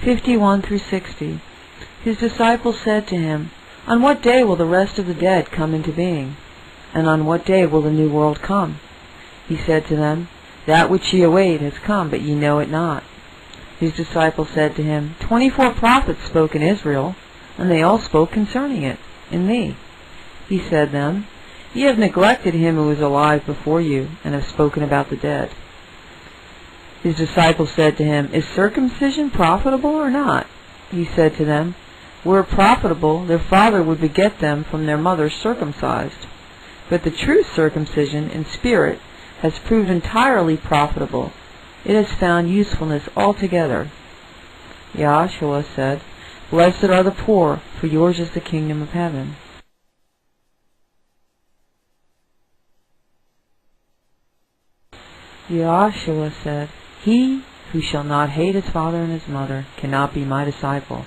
51 through 60. His disciples said to him, On what day will the rest of the dead come into being? And on what day will the new world come? He said to them, That which ye await has come, but ye know it not. His disciples said to him, 24 prophets spoke in Israel, and they all spoke concerning it, in thee. He said to them, Ye have neglected him who was alive before you, and have spoken about the dead. His disciples said to him, Is circumcision profitable or not? He said to them, Were it profitable, their father would beget them from their mother circumcised. But the true circumcision in spirit has proved entirely profitable. It has found usefulness altogether. Yahshua said, Blessed are the poor, for yours is the kingdom of heaven. Yahshua said, He who shall not hate his father and his mother cannot be my disciple.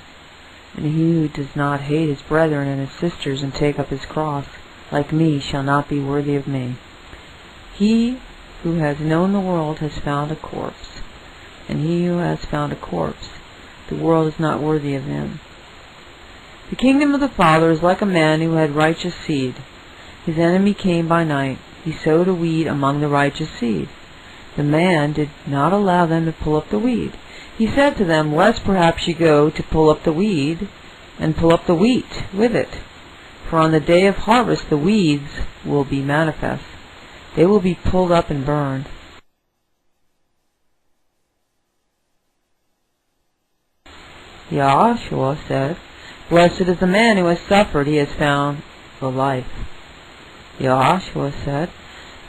And he who does not hate his brethren and his sisters and take up his cross, like me, shall not be worthy of me. He who has known the world has found a corpse, and he who has found a corpse, the world is not worthy of him. The kingdom of the Father is like a man who had righteous seed. His enemy came by night. He sowed a weed among the righteous seed. The man did not allow them to pull up the weed. He said to them, Lest perhaps ye go to pull up the weed, and pull up the wheat with it. For on the day of harvest the weeds will be manifest. They will be pulled up and burned. Yahshua said, Blessed is the man who has suffered, he has found the life. Yahshua said,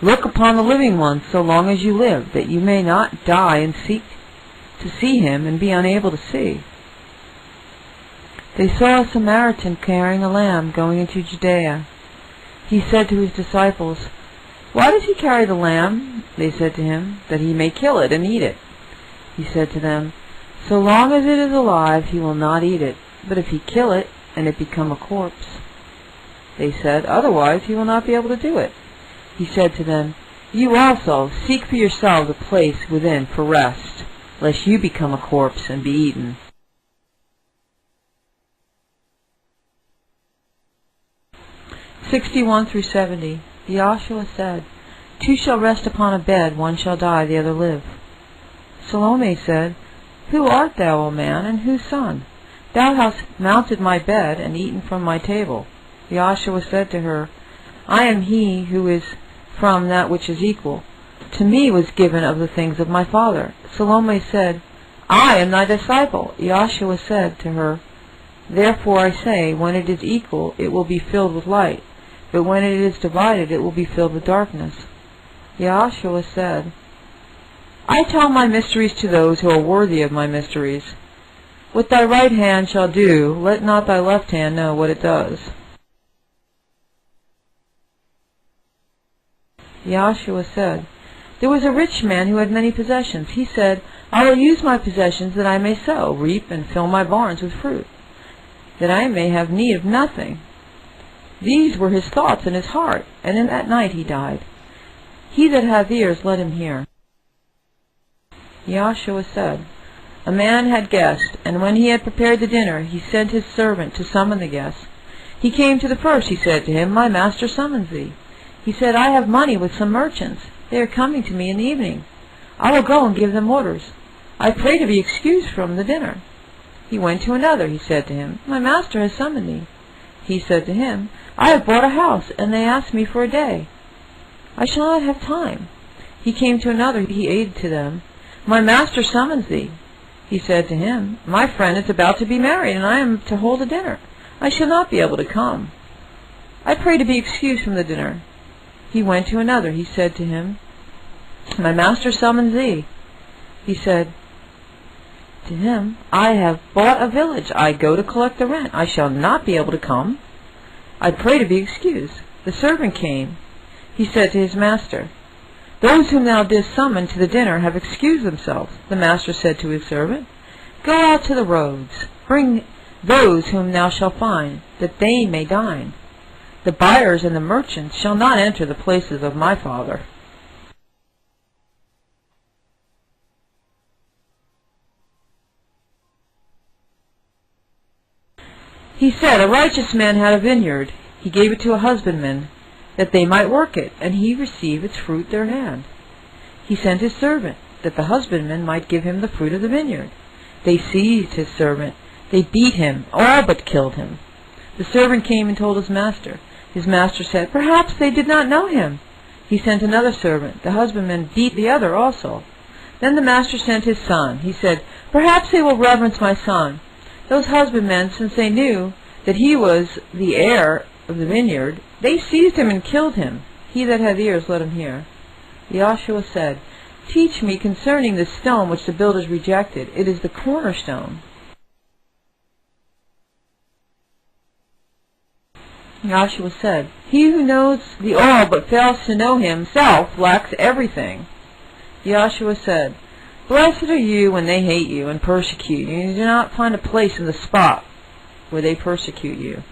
Look upon the living one so long as you live, that you may not die and seek to see him and be unable to see. They saw a Samaritan carrying a lamb going into Judea. He said to his disciples, Why does he carry the lamb? They said to him, That he may kill it and eat it. He said to them, So long as it is alive, he will not eat it. But if he kill it, and it become a corpse. They said, Otherwise he will not be able to do it. He said to them, You also seek for yourselves a place within for rest, lest you become a corpse and be eaten. (61 through 70). Yahshua said, Two shall rest upon a bed, one shall die, the other live. Salome said, Who art thou, O man, and whose son? Thou hast mounted my bed, and eaten from my table. Yahshua said to her, I am he who is from that which is equal. To me was given of the things of my father. Salome said, I am thy disciple. Yahshua said to her, Therefore I say, when it is equal, it will be filled with light, but when it is divided, it will be filled with darkness. Yahshua said, I tell my mysteries to those who are worthy of my mysteries. What thy right hand shall do, let not thy left hand know what it does. Yahshua said, There was a rich man who had many possessions. He said, I will use my possessions that I may sow, reap, and fill my barns with fruit, that I may have need of nothing. These were his thoughts in his heart, and in that night he died. He that hath ears, let him hear. Yahshua said, A man had guests, and when he had prepared the dinner, he sent his servant to summon the guests. He came to the first. He said to him, My master summons thee. He said, I have money with some merchants. They are coming to me in the evening. I will go and give them orders. I pray to be excused from the dinner. He went to another. He said to him, My master has summoned thee. He said to him, I have bought a house, and they ask me for a day. I shall not have time. He came to another. He aided to them. My master summons thee. He said to him, My friend is about to be married, and I am to hold a dinner. I shall not be able to come. I pray to be excused from the dinner. He went to another. He said to him, My master summons thee. He said to him, I have bought a village. I go to collect the rent. I shall not be able to come. I pray to be excused. The servant came. He said to his master, Those whom thou didst summon to the dinner have excused themselves. The master said to his servant, Go out to the roads. Bring those whom thou shalt find, that they may dine. The buyers and the merchants shall not enter the places of my Father. He said, a righteous man had a vineyard. He gave it to a husbandman, that they might work it, and he receive its fruit their hand. He sent his servant, that the husbandman might give him the fruit of the vineyard. They seized his servant. They beat him, all but killed him. The servant came and told his master. His master said, perhaps they did not know him. He sent another servant. The husbandman beat the other also. Then the master sent his son. He said, perhaps they will reverence my son. Those husbandmen, since they knew that he was the heir of the vineyard, they seized him and killed him. He that hath ears, let him hear. Joshua said, teach me concerning this stone which the builders rejected. It is the cornerstone. Joshua said, he who knows the all but fails to know himself lacks everything. Joshua said, blessed are you when they hate you and persecute you, and you do not find a place in the spot where they persecute you.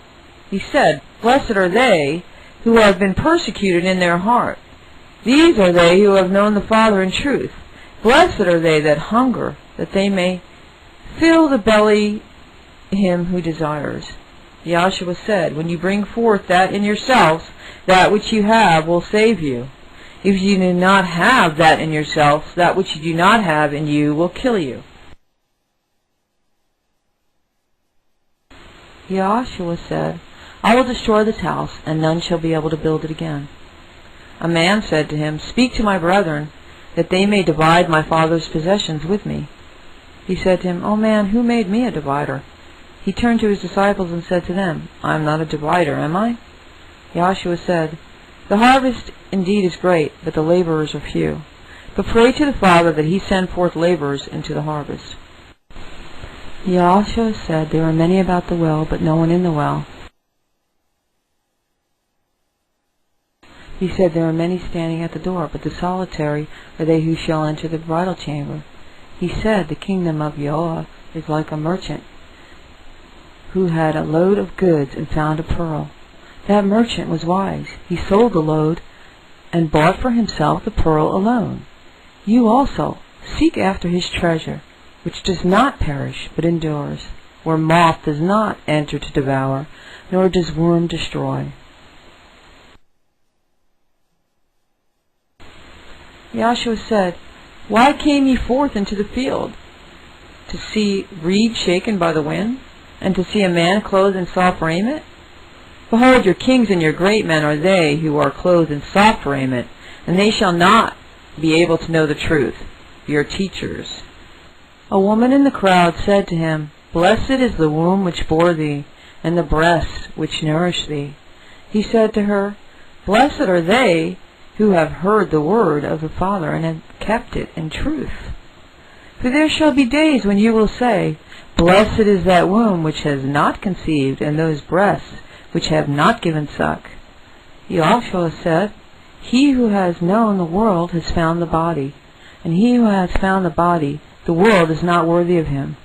He said, blessed are they who have been persecuted in their heart. These are they who have known the Father in truth. Blessed are they that hunger, that they may fill the belly him who desires. Joshua said, when you bring forth that in yourselves, that which you have will save you. If you do not have that in yourselves, that which you do not have in you will kill you. Joshua said, I will destroy this house, and none shall be able to build it again. A man said to him, speak to my brethren, that they may divide my father's possessions with me. He said to him, O man, who made me a divider? He turned to his disciples and said to them, I am not a divider, am I? Joshua said, the harvest indeed is great, but the laborers are few. But pray to the Father that he send forth laborers into the harvest. Joshua said, there are many about the well, but no one in the well. He said, there are many standing at the door, but the solitary are they who shall enter the bridal chamber. He said, the kingdom of Yahweh is like a merchant who had a load of goods and found a pearl. That merchant was wise. He sold the load and bought for himself the pearl alone. You also seek after his treasure, which does not perish, but endures, where moth does not enter to devour, nor does worm destroy. Joshua said, why came ye forth into the field? To see reed shaken by the wind, and to see a man clothed in soft raiment? Behold, your kings and your great men are they who are clothed in soft raiment, and they shall not be able to know the truth, your teachers. A woman in the crowd said to him, blessed is the womb which bore thee, and the breasts which nourished thee. He said to her, blessed are they who have heard the word of the Father, and have kept it in truth. For there shall be days when you will say, blessed is that womb which has not conceived, and those breasts which have not given suck. Joshua said, he who has known the world has found the body, and he who has found the body, the world is not worthy of him.